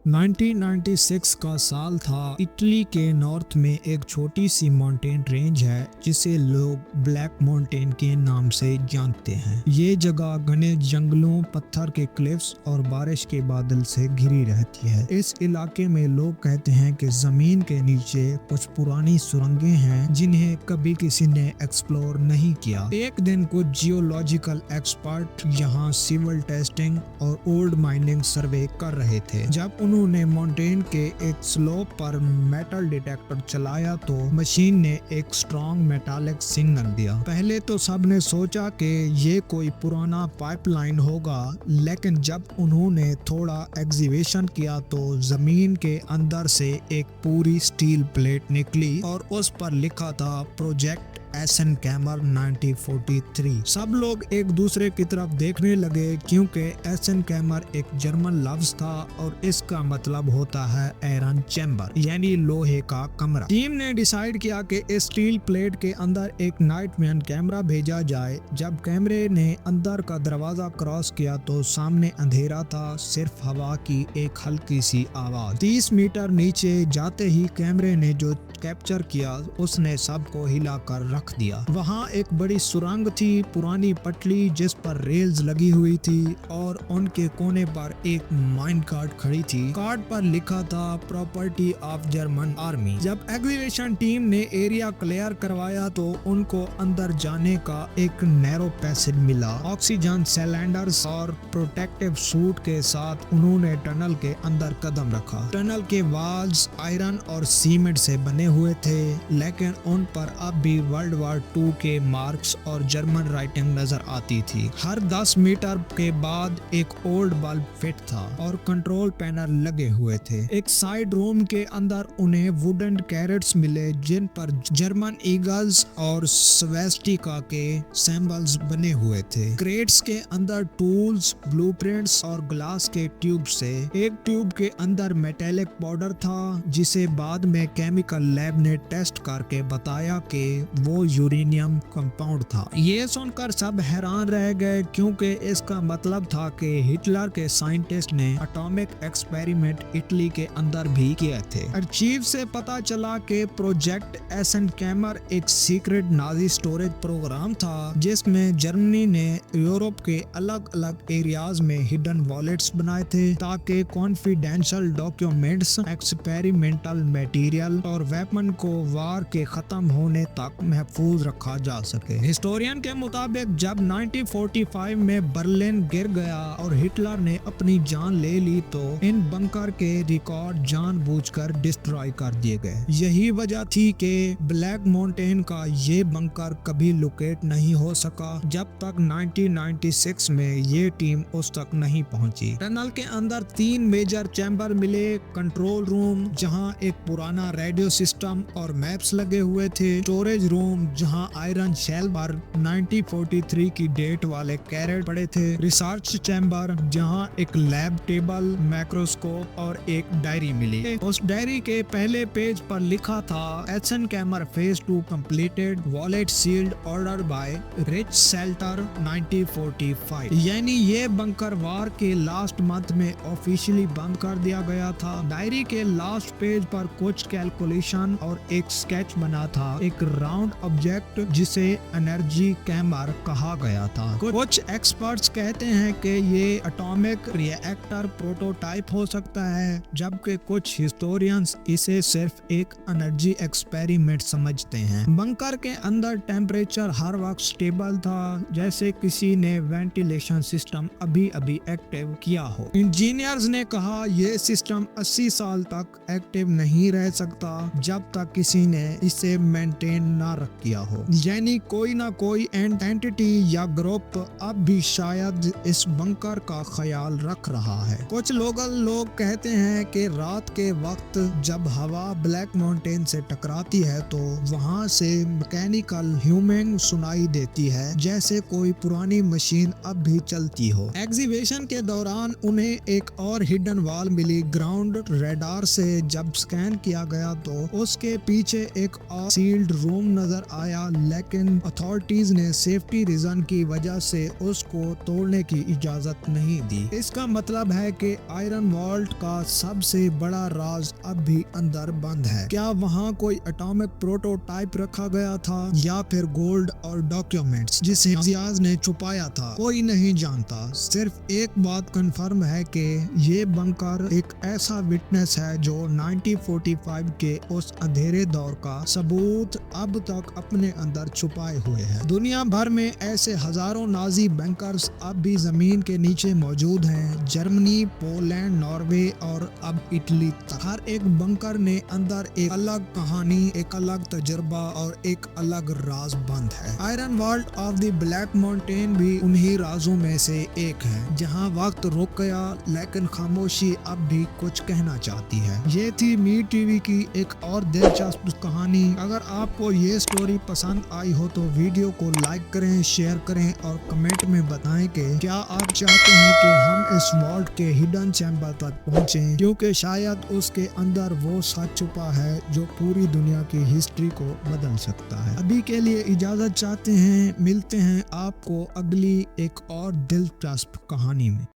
1996 का साल था। इटली के नॉर्थ में एक छोटी सी माउंटेन रेंज है जिसे लोग ब्लैक माउंटेन के नाम से जानते हैं। ये जगह घने जंगलों, पत्थर के क्लिफ्स और बारिश के बादल से घिरी रहती है। इस इलाके में लोग कहते हैं कि जमीन के नीचे कुछ पुरानी सुरंगें हैं जिन्हें कभी किसी ने एक्सप्लोर नहीं किया। एक दिन कुछ जियोलॉजिकल एक्सपर्ट यहाँ सिविल टेस्टिंग और ओल्ड माइनिंग सर्वे कर रहे थे। जब उन्होंने माउंटेन के एक स्लोप पर मेटल डिटेक्टर चलाया तो मशीन ने एक स्ट्रॉन्ग मेटालिक सिग्नल दिया। पहले तो सबने सोचा कि ये कोई पुराना पाइपलाइन होगा, लेकिन जब उन्होंने थोड़ा एग्जीवेशन किया तो जमीन के अंदर से एक पूरी स्टील प्लेट निकली और उस पर लिखा था प्रोजेक्ट एसन कैमर 1943। सब लोग एक दूसरे की तरफ देखने लगे क्योंकि एसन कैमर एक जर्मन लफ्ज था और इसका मतलब होता है आयरन चैम्बर, यानी लोहे का कमरा। टीम ने डिसाइड किया कि इस स्टील प्लेट के अंदर एक नाइटमैन कैमरा भेजा जाए। जब कैमरे ने अंदर का दरवाजा क्रॉस किया तो सामने अंधेरा था, सिर्फ हवा की एक हल्की सी आवाज। 30 मीटर नीचे जाते ही कैमरे ने जो कैप्चर किया उसने सबको हिलाकर रख दिया। वहाँ एक बड़ी सुरंग थी, पुरानी पटली जिस पर रेल्स लगी हुई थी और उनके कोने पर एक माइन कार्ड खड़ी थी। कार्ड पर लिखा था प्रॉपर्टी ऑफ जर्मन आर्मी। जब एग्जीबिशन टीम ने एरिया क्लियर करवाया तो उनको अंदर जाने का एक नैरो पैसेज मिला। ऑक्सीजन सिलेंडर्स और प्रोटेक्टिव सूट के साथ उन्होंने टनल के अंदर कदम रखा। टनल के वॉल्स आयरन और सीमेंट से बने हुए थे, लेकिन उन पर अब भी वर्ल्ड वॉर 2 के मार्क्स और जर्मन राइटिंग नजर आती थी। हर 10 मीटर के बाद एक ओल्ड बल्ब फिट था और कंट्रोल पैनल लगे हुए थे। एक साइड रूम के अंदर उन्हें वुडन कैरेट्स मिले जिन पर जर्मन ईगल्स और स्वेस्टिका के सिंबल्स बने हुए थे। क्रेट्स के अंदर टूल्स, ब्लूप्रिंट्स और ग्लास के ट्यूब से। एक ट्यूब के अंदर मेटेलिक पाउडर था जिसे बाद में केमिकल लैब ने टेस्ट करके बताया कि वो यूरेनियम कंपाउंड था। ये सुनकर सब हैरान रह गए क्योंकि इसका मतलब था कि हिटलर के साइंटिस्ट ने एटॉमिक एक्सपेरिमेंट इटली के अंदर भी किए थे। आर्चीव से पता चला कि प्रोजेक्ट एसन कैमर एक सीक्रेट नाजी स्टोरेज प्रोग्राम था जिसमें जर्मनी ने यूरोप के अलग अलग एरियाज में हिडन वॉलेट्स बनाए थे ताकि कॉन्फिडेंशियल डॉक्यूमेंट्स, एक्सपेरिमेंटल मटेरियल और वेपन को वार के खत्म होने तक महफूज रखा जा सके। हिस्टोरियन के मुताबिक जब 1945 में बर्लिन गिर गया और हिटलर ने अपनी जान ले ली तो इन बंकर के रिकॉर्ड जानबूझकर डिस्ट्रॉय कर दिए गए। यही वजह थी कि ब्लैक माउंटेन का ये बंकर कभी लोकेट नहीं हो सका जब तक 1996 में ये टीम उस तक नहीं पहुंची। टनल के अंदर 3 मेजर चैम्बर मिले। कंट्रोल रूम जहां एक पुराना रेडियो सिस्टम और मैप्स लगे हुए थे। स्टोरेज रूम जहां आयरन शेल पर 1943 की डेट वाले कैरेट पड़े थे। रिसर्च चैम्बर जहां एक लैब टेबल, माइक्रोस्कोप और एक डायरी मिली। उस डायरी के पहले पेज पर लिखा था एसन कैमर phase 2 completed, wallet sealed, order by रिच सेल्टर 1945। यानी ये बंकर वार के लास्ट मंथ में ऑफिशियली बंद कर दिया गया था। डायरी के लास्ट पेज पर कुछ कैलकुलेशन और एक स्केच बना था, एक राउंड ऑब्जेक्ट जिसे एनर्जी कैमर कहा गया था। कुछ एक्सपर्ट्स कहते हैं कि ये एटॉमिक रिएक्टर प्रोटोटाइप हो सकता है, जबकि कुछ हिस्टोरियंस इसे सिर्फ एक एनर्जी एक्सपेरिमेंट समझते हैं। बंकर के अंदर टेम्परेचर हर वक्त स्टेबल था, जैसे किसी ने वेंटिलेशन सिस्टम अभी अभी एक्टिव किया हो। इंजीनियर्स ने कहा ये सिस्टम 80 साल तक एक्टिव नहीं रह सकता जब तक किसी ने इसे मेंटेन ना रख किया हो। यानी कोई ना कोई एंटिटी या ग्रुप अब भी शायद इस बंकर का ख्याल रख रहा है। कुछ लोग कहते हैं कि रात के वक्त जब हवा ब्लैक माउंटेन से टकराती है तो वहां से मैकेनिकल ह्यूमिंग सुनाई देती है, जैसे कोई पुरानी मशीन अब भी चलती हो। एग्जीबिशन के दौरान उन्हें एक और हिडन वॉल मिली। ग्राउंड रेडार से जब स्कैन किया गया तो उसके पीछे एक और सील्ड रूम नजर नजर आया, लेकिन अथॉरिटीज ने सेफ्टी रीजन की वजह से उसको तोड़ने की इजाजत नहीं दी। इसका मतलब है कि आयरन वॉल्ट का सबसे बड़ा राज अब भी अंदर बंद है। क्या वहाँ कोई एटॉमिक प्रोटोटाइप रखा गया था या फिर गोल्ड और डॉक्यूमेंट्स जिसे जियाज ने छुपाया था, कोई नहीं जानता। सिर्फ एक बात कंफर्म है कि ये बंकर एक ऐसा विटनेस है जो 1945 के उस अंधेरे दौर का सबूत अब तक अपने अंदर छुपाए हुए है। दुनिया भर में ऐसे हजारों नाजी बंकर्स अब भी जमीन के नीचे मौजूद हैं, जर्मनी, पोलैंड, नॉर्वे और अब इटली तक। हर एक बंकर ने अंदर एक अलग कहानी, एक अलग तजुर्बा और एक अलग राज बंद है। Iron vault of the black mountain भी उन्हीं राजों में से एक है जहां वक्त रुक गया, लेकिन खामोशी अब भी कुछ कहना चाहती है। ये थी मीर टीवी की एक और दिलचस्प कहानी। अगर आपको ये स्टोरी पसंद आई हो तो वीडियो को लाइक करें, शेयर करें और कमेंट में बताएं कि क्या आप चाहते हैं कि हम इस वॉल्ट के हिडन चैम्बर तक पहुंचें, क्योंकि शायद उसके अंदर वो सच छुपा है जो पूरी दुनिया की हिस्ट्री को बदल सकता है। अभी के लिए इजाजत चाहते हैं, मिलते हैं आपको अगली एक और दिलचस्प कहानी में।